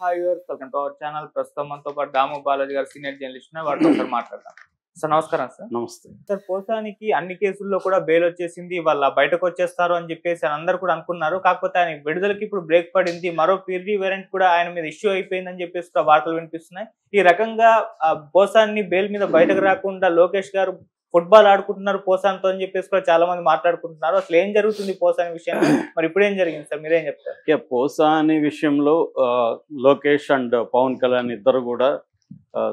Hi viewers, welcome to our channel. ప్రస్తుతం మనతో పాటు దాము బాలాజీ గారు సీనియర్ జర్నలిస్ట్ వాటితో ఒకసారి మాట్లాడదాం. సార్ నమస్కారం. సార్ నమస్తే. సార్ పోసానికి అన్ని కేసుల్లో కూడా బెయిల్ వచ్చేసింది, వాళ్ళ బయటకు వచ్చేస్తారు అని చెప్పేసి అందరూ కూడా అనుకున్నారు. కాకపోతే ఆయన విడుదలకి ఇప్పుడు బ్రేక్ పడింది, మరో పీర్రీ వేరెంట్ కూడా ఆయన మీద ఇష్యూ అయిపోయిందని చెప్పేసి కూడా వార్తలు వినిపిస్తున్నాయి. ఈ రకంగా పోసాన్ని బెయిల్ మీద బయటకు రాకుండా లోకేష్ గారు ఫుట్బాల్ ఆడుకుంటున్నారు పోసాన్తో అని చెప్పేసి కూడా చాలా మంది మాట్లాడుకుంటున్నారు. అసలు ఏం జరుగుతుంది పోసాని విషయంలో, మరి ఇప్పుడు ఏం జరిగింది సార్, మీరేం చెప్తారు? పోసాని విషయంలో లోకేష్ అండ్ పవన్ కళ్యాణ్ ఇద్దరు కూడా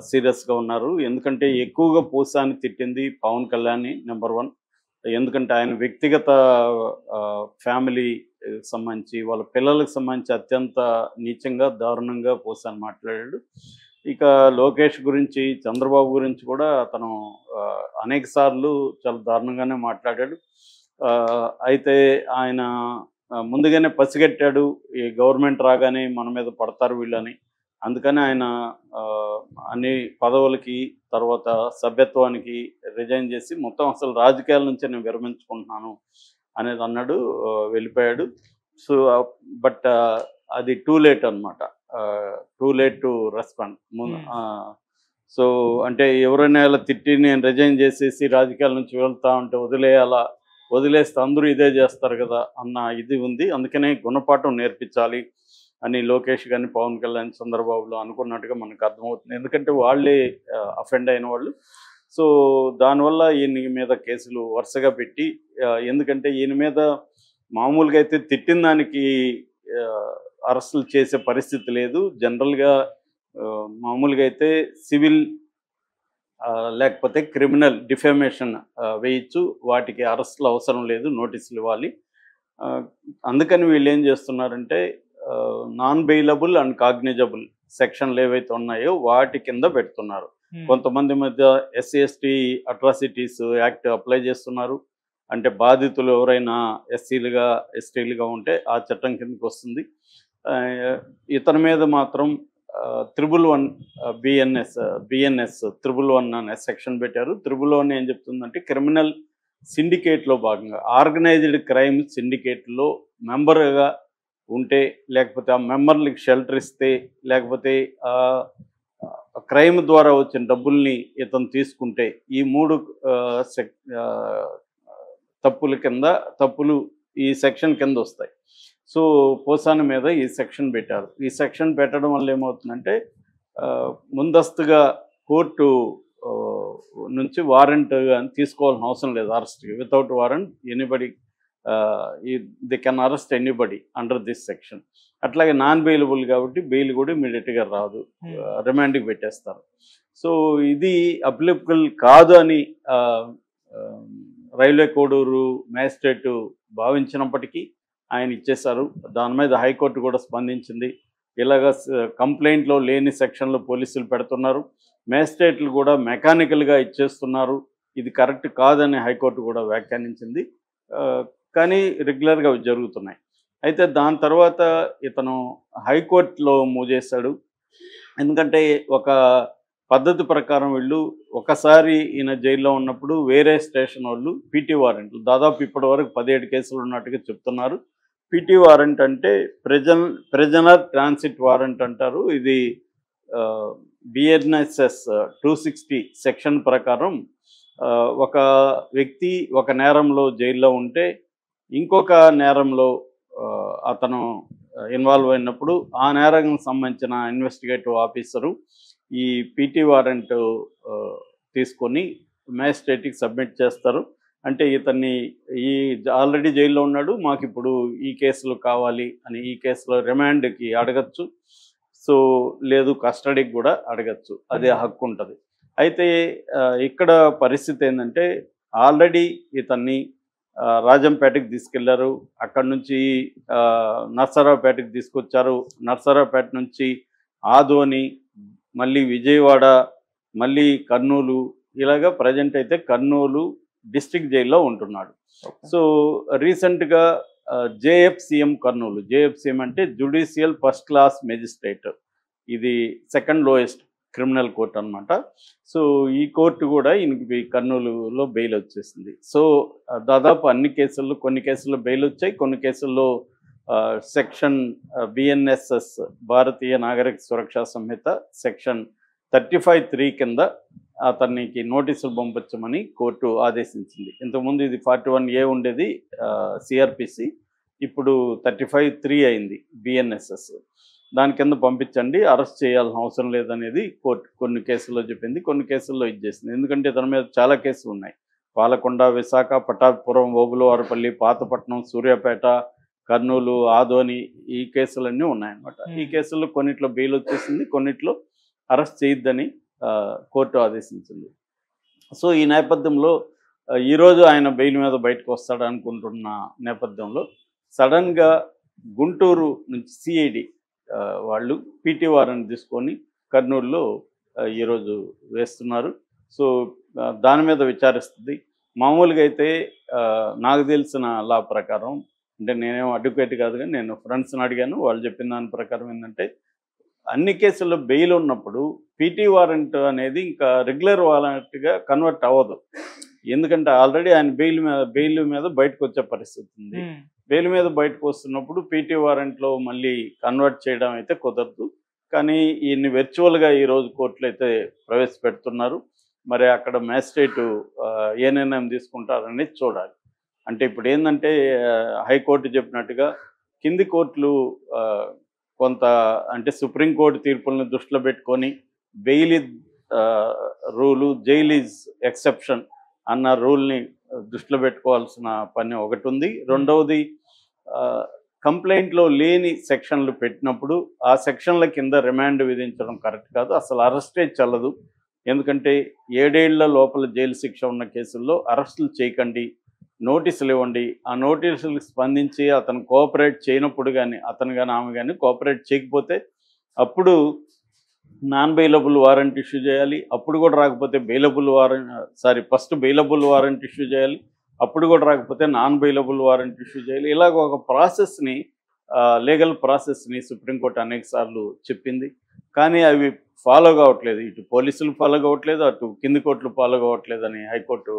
సీరియస్ గా ఉన్నారు. ఎందుకంటే ఎక్కువగా పోసాని తిట్టింది పవన్ కళ్యాణ్ నెంబర్ 1. ఎందుకంటే ఆయన వ్యక్తిగత ఫ్యామిలీ సంబంధించి వాళ్ళ పిల్లలకు సంబంధించి అత్యంత నీచంగా దారుణంగా పోసాని మాట్లాడాడు. ఇక లోకేష్ గురించి, చంద్రబాబు గురించి కూడా అతను అనేక సార్లు చాలా దారుణంగానే మాట్లాడాడు. అయితే ఆయన ముందుగానే పసిగట్టాడు, ఈ గవర్నమెంట్ రాగానే మన మీద పడతారు వీళ్ళని. అందుకని ఆయన అన్ని పదవులకి తర్వాత సభ్యత్వానికి రిజైన్ చేసి మొత్తం అసలు రాజకీయాల నుంచి నేను విరమించుకుంటున్నాను అనేది అన్నాడు, వెళ్ళిపోయాడు. సో బట్ అది టూ లేట్ అనమాట, too late to respond. So అంటే ఎవరైనా ఇలా తిట్టి నేను రిజైన్ చేసేసి రాజకీయాల నుంచి వెళ్తా ఉంటే వదిలేస్తే అందరూ ఇదే చేస్తారు కదా అన్న ఇది ఉంది. అందుకనే గుణపాఠం నేర్పించాలి అని లోకేష్ కానీ పవన్ కళ్యాణ్ చంద్రబాబులో అనుకున్నట్టుగా మనకు అర్థమవుతుంది. ఎందుకంటే వాళ్ళే అఫెండ్ అయిన వాళ్ళు. సో దానివల్ల ఈయన మీద కేసులు వరుసగా పెట్టి, ఎందుకంటే ఈయన మీద మామూలుగా అయితే తిట్టిన దానికి అరెస్టులు చేసే పరిస్థితి లేదు. జనరల్గా మామూలుగా అయితే సివిల్ లేకపోతే క్రిమినల్ డిఫామేషన్ వేయచ్చు, వాటికి అరెస్టులు అవసరం లేదు, నోటీసులు ఇవ్వాలి. అందుకని వీళ్ళు ఏం చేస్తున్నారంటే నాన్ బెయిలబుల్ అండ్ కాగ్నిజబుల్ సెక్షన్లు ఏవైతే ఉన్నాయో వాటి కింద పెడుతున్నారు. కొంతమంది మధ్య SC/ST అట్రాసిటీస్ యాక్ట్ అప్లై చేస్తున్నారు. అంటే బాధితులు ఎవరైనా SCలుగా STలుగా ఉంటే ఆ చట్టం కిందకి వస్తుంది. ఇతని మీద మాత్రం 111 BNS 111 అనే సెక్షన్ పెట్టారు. 111 ఏం చెప్తుందంటే క్రిమినల్ సిండికేట్లో భాగంగా ఆర్గనైజ్డ్ క్రైమ్ సిండికేట్లో మెంబర్గా ఉంటే, లేకపోతే ఆ మెంబర్లకి షెల్టర్ ఇస్తే, లేకపోతే క్రైమ్ ద్వారా వచ్చిన డబ్బుల్ని ఇతను తీసుకుంటే, ఈ 3 తప్పులు ఈ సెక్షన్ కింద వస్తాయి. సో పోసాని మీద ఈ సెక్షన్ పెట్టారు. ఈ సెక్షన్ పెట్టడం వల్ల ఏమవుతుందంటే ముందస్తుగా కోర్టు నుంచి వారెంట్ తీసుకోవాల్సిన అవసరం లేదు. అరెస్ట్కి without warrant anybody they can arrest anybody under this section. అట్లాగే నాన్ బెయిలబుల్ కాబట్టి బెయిల్ కూడా ఇమీడియట్గా రాదు, రిమాండ్కి పెట్టేస్తారు. సో ఇది అప్లికబుల్ కాదు అని రైల్వే కోడూరు మ్యాజిస్ట్రేటు భావించినప్పటికీ ఆయన ఇచ్చేశారు. దాని మీద హైకోర్టు కూడా స్పందించింది. ఇలాగ కంప్లైంట్లో లేని సెక్షన్లు పోలీసులు పెడుతున్నారు, మ్యాజిస్ట్రేట్లు కూడా మెకానికల్గా ఇచ్చేస్తున్నారు, ఇది కరెక్ట్ కాదని హైకోర్టు కూడా వ్యాఖ్యానించింది. కానీ రెగ్యులర్గా జరుగుతున్నాయి. అయితే దాని తర్వాత ఇతను హైకోర్టులో మూవ్ చేశాడు. ఎందుకంటే ఒక పద్ధతి ప్రకారం వీళ్ళు ఒకసారి ఈయన జైల్లో ఉన్నప్పుడు వేరే స్టేషన్ వాళ్ళు PT వారెంట్లు, దాదాపు ఇప్పటి వరకు 17 కేసులు ఉన్నట్టుగా చెప్తున్నారు. PT వారెంట్ అంటే ప్రిజనర్ ట్రాన్సిట్ వారెంట్ అంటారు. ఇది BNSS 260 సెక్షన్ ప్రకారం ఒక వ్యక్తి ఒక నేరంలో జైల్లో ఉంటే ఇంకొక నేరంలో అతను ఇన్వాల్వ్ అయినప్పుడు ఆ నేరానికి సంబంధించిన ఇన్వెస్టిగేటివ్ ఆఫీసరు ఈ PT వారెంట్ తీసుకొని మ్యాజిస్ట్రేట్కి సబ్మిట్ చేస్తారు. అంటే ఇతన్ని ఆల్రెడీ జైల్లో ఉన్నాడు, మాకు ఇప్పుడు ఈ కేసులు కావాలి అని ఈ కేసులో రిమాండ్కి అడగచ్చు. సో లేదు కస్టడీకి కూడా అడగచ్చు, అదే హక్కు ఉంటుంది. అయితే ఇక్కడ పరిస్థితి ఏంటంటే ఆల్రెడీ ఇతన్ని రాజంపేటకి తీసుకెళ్లారు, అక్కడి నుంచి నర్సరావుపేటకి తీసుకొచ్చారు, నర్సరావుపేట నుంచి ఆదోని, మళ్ళీ విజయవాడ, మళ్ళీ కర్నూలు, ఇలాగా ప్రజెంట్ అయితే కర్నూలు డిస్ట్రిక్ట్ జైల్లో ఉంటున్నాడు. సో రీసెంట్గా JFCM కర్నూలు, JFCM అంటే జ్యుడిషియల్ ఫస్ట్ క్లాస్ మెజిస్ట్రేట్, ఇది సెకండ్ లోయెస్ట్ క్రిమినల్ కోర్ట్ అనమాట. సో ఈ కోర్టు కూడా ఈయనకి కర్నూలులో బెయిల్ వచ్చేసింది. సో దాదాపు అన్ని కేసుల్లో, కొన్ని కేసుల్లో బెయిల్ వచ్చాయి, కొన్ని కేసుల్లో సెక్షన్ బిఎన్ఎస్ఎస్ భారతీయ నాగరిక సురక్షా సంహిత సెక్షన్ 35(3) కింద అతనికి నోటీసులు పంపించమని కోర్టు ఆదేశించింది. ఇంతకుముందు ఇది 41A ఉండేది సిఆర్పిసి, ఇప్పుడు 35(3) అయింది బిఎన్ఎస్ఎస్. దాని కింద పంపించండి, అరెస్ట్ చేయాల్సిన అవసరం లేదనేది కోర్టు కొన్ని కేసుల్లో చెప్పింది, కొన్ని కేసుల్లో ఇచ్చేసింది. ఎందుకంటే తన మీద చాలా కేసులు ఉన్నాయి. పాలకొండ, విశాఖ, పటాపురం, ఓబులవారపల్లి, పాతపట్నం, సూర్యాపేట, కర్నూలు, ఆదోని ఈ కేసులన్నీ ఉన్నాయన్నమాట. ఈ కేసుల్లో కొన్నిట్లో బెయిల్ వచ్చేసింది, కొన్నిట్లో అరెస్ట్ చేయొద్దని కోర్టు ఆదేశించింది. సో ఈ నేపథ్యంలో ఈరోజు ఆయన బెయిల్ మీద బయటకు వస్తాడు అనుకుంటున్న నేపథ్యంలో సడన్గా గుంటూరు నుంచి సిఐడి వాళ్ళు పీటీ వారెంట్ తీసుకొని కర్నూలులో ఈరోజు వేస్తున్నారు. సో దాని మీద విచారిస్తుంది. మామూలుగా అయితే నాకు తెలిసిన లా ప్రకారం, అంటే నేనేం అడ్వకేట్ కాదు కానీ నేను ఫ్రెండ్స్ని అడిగాను, వాళ్ళు చెప్పిన దాని ప్రకారం ఏంటంటే అన్ని కేసుల్లో బెయిల్ ఉన్నప్పుడు పీటీ వారెంట్ అనేది ఇంకా రెగ్యులర్ వారెంట్గా కన్వర్ట్ అవ్వదు. ఎందుకంటే ఆల్రెడీ ఆయన బెయిల్ మీద బయటకు వచ్చే పరిస్థితి ఉంది. బెయిల్ మీద బయటకు వస్తున్నప్పుడు పీటీ వారెంట్లో మళ్ళీ కన్వర్ట్ చేయడం అయితే కుదరదు. కానీ ఈయన్ని వర్చువల్గా ఈరోజు కోర్టులో అయితే ప్రవేశపెడుతున్నారు. మరి అక్కడ మ్యాజిస్ట్రేటు ఏ నిర్ణయం తీసుకుంటారనేది చూడాలి. అంటే ఇప్పుడు ఏంటంటే హైకోర్టు చెప్పినట్టుగా కింది కోర్టులు కొంత అంటే సుప్రీంకోర్టు తీర్పులను దృష్టిలో పెట్టుకొని bail rule, jail is exception అన్న రూల్ని దృష్టిలో పెట్టుకోవాల్సిన పని ఒకటి ఉంది. రెండవది కంప్లైంట్లో లేని సెక్షన్లు పెట్టినప్పుడు ఆ సెక్షన్ల కింద రిమాండ్ విధించడం కరెక్ట్ కాదు, అసలు అరెస్టే చల్లదు. ఎందుకంటే 7 ఏళ్ల లోపల జైలు శిక్ష ఉన్న కేసుల్లో అరెస్టులు చేయకండి, నోటీసులు ఇవ్వండి. ఆ నోటీసులకు స్పందించి అతను కోఆపరేట్ చేయనప్పుడు కానీ, అతను కానీ ఆమె కానీ కోఆపరేట్ చేయకపోతే అప్పుడు నాన్ బెయిలబుల్ వారెంట్ ఇష్యూ చేయాలి. అప్పుడు కూడా రాకపోతే ఫస్ట్ బెయిలబుల్ వారెంట్ ఇష్యూ చేయాలి. అప్పుడు కూడా రాకపోతే నాన్ బెయిలబుల్ వారెంట్ ఇష్యూ చేయాలి. ఇలాగ ఒక ప్రాసెస్ని, లీగల్ ప్రాసెస్ని సుప్రీంకోర్టు అనేక సార్లు చెప్పింది. కానీ అవి ఫాలో కావట్లేదు. ఇటు పోలీసులు ఫాలో కావట్లేదు, అటు కింది కోర్టులు ఫాలో కావట్లేదు అని హైకోర్టు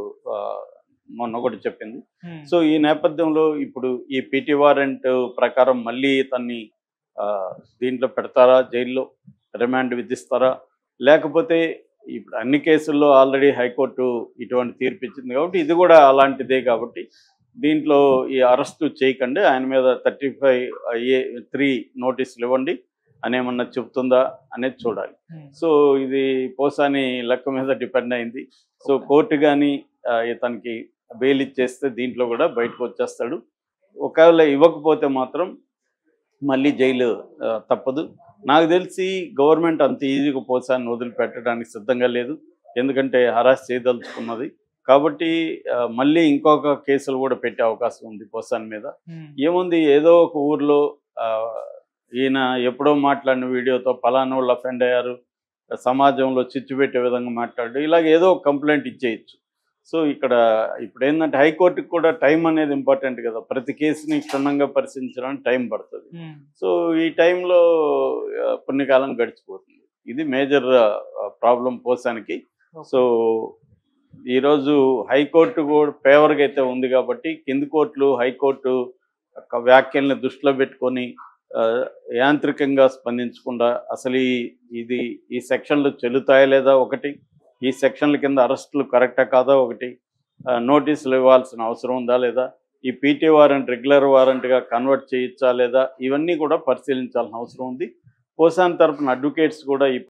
మొన్న ఒకటి చెప్పింది. సో ఈ నేపథ్యంలో ఇప్పుడు ఈ పీటీ వారెంట్ ప్రకారం మళ్ళీ ఇతన్ని దీంట్లో పెడతారా, జైల్లో రిమాండ్ విధిస్తారా, లేకపోతే ఇప్పుడు అన్ని కేసుల్లో ఆల్రెడీ హైకోర్టు ఇటువంటి తీర్పు ఇచ్చింది కాబట్టి ఇది కూడా అలాంటిదే. కాబట్టి దీంట్లో ఈ అరెస్టు చేయకండి, ఆయన మీద 35(3) నోటీసులు ఇవ్వండి అనేమన్నా చెప్తుందా అనేది చూడాలి. సో ఇది పోసాని లెక్క మీద డిపెండ్ అయింది. సో కోర్టు కానీ ఇతనికి బెయిల్ ఇచ్చేస్తే దీంట్లో కూడా బయటకు వచ్చేస్తాడు. ఒకవేళ ఇవ్వకపోతే మాత్రం మళ్ళీ జైలు తప్పదు. నాకు తెలిసి గవర్నమెంట్ అంత ఈజీగా పోసాన్ని వదిలిపెట్టడానికి సిద్ధంగా లేదు, ఎందుకంటే హరాస్ చేయదలుచుకున్నది కాబట్టి. మళ్ళీ ఇంకొక కేసులు కూడా పెట్టే అవకాశం ఉంది పోసాని మీద. ఏముంది, ఏదో ఒక ఊర్లో ఈయన ఎప్పుడో మాట్లాడిన వీడియోతో పలానా వాళ్ళు అఫెండ్ అయ్యారు, సమాజంలో చిచ్చు పెట్టే విధంగా మాట్లాడు, ఇలాగ ఏదో ఒక కంప్లైంట్ ఇచ్చేయచ్చు. సో ఇక్కడ ఇప్పుడు ఏంటంటే హైకోర్టుకి కూడా టైం అనేది ఇంపార్టెంట్ కదా, ప్రతి కేసుని క్షుణ్ణంగా పరిశీలించడానికి టైం పడుతుంది. సో ఈ టైంలో పుణ్యకాలం గడిచిపోతుంది. ఇది మేజర్ ప్రాబ్లం పోసానికి. సో ఈరోజు హైకోర్టు కూడా ఫేవర్గా అయితే ఉంది కాబట్టి కింది కోర్టులు హైకోర్టు వ్యాఖ్యల్ని దృష్టిలో పెట్టుకొని యాంత్రికంగా స్పందించకుండా అసలు ఈ సెక్షన్లు చెల్లుతాయా లేదా ఒకటి, ఈ సెక్షన్ల కింద అరెస్టులు కరెక్టా కాదా ఒకటి, నోటీసులు ఇవ్వాల్సిన అవసరం ఉందా లేదా, ఈ పీటీ వారెంట్ రెగ్యులర్ వారెంట్గా కన్వర్ట్ చేయొచ్చా లేదా, ఇవన్నీ కూడా పరిశీలించాల్సిన అవసరం ఉంది. పోసాని తరపున అడ్వకేట్స్ కూడా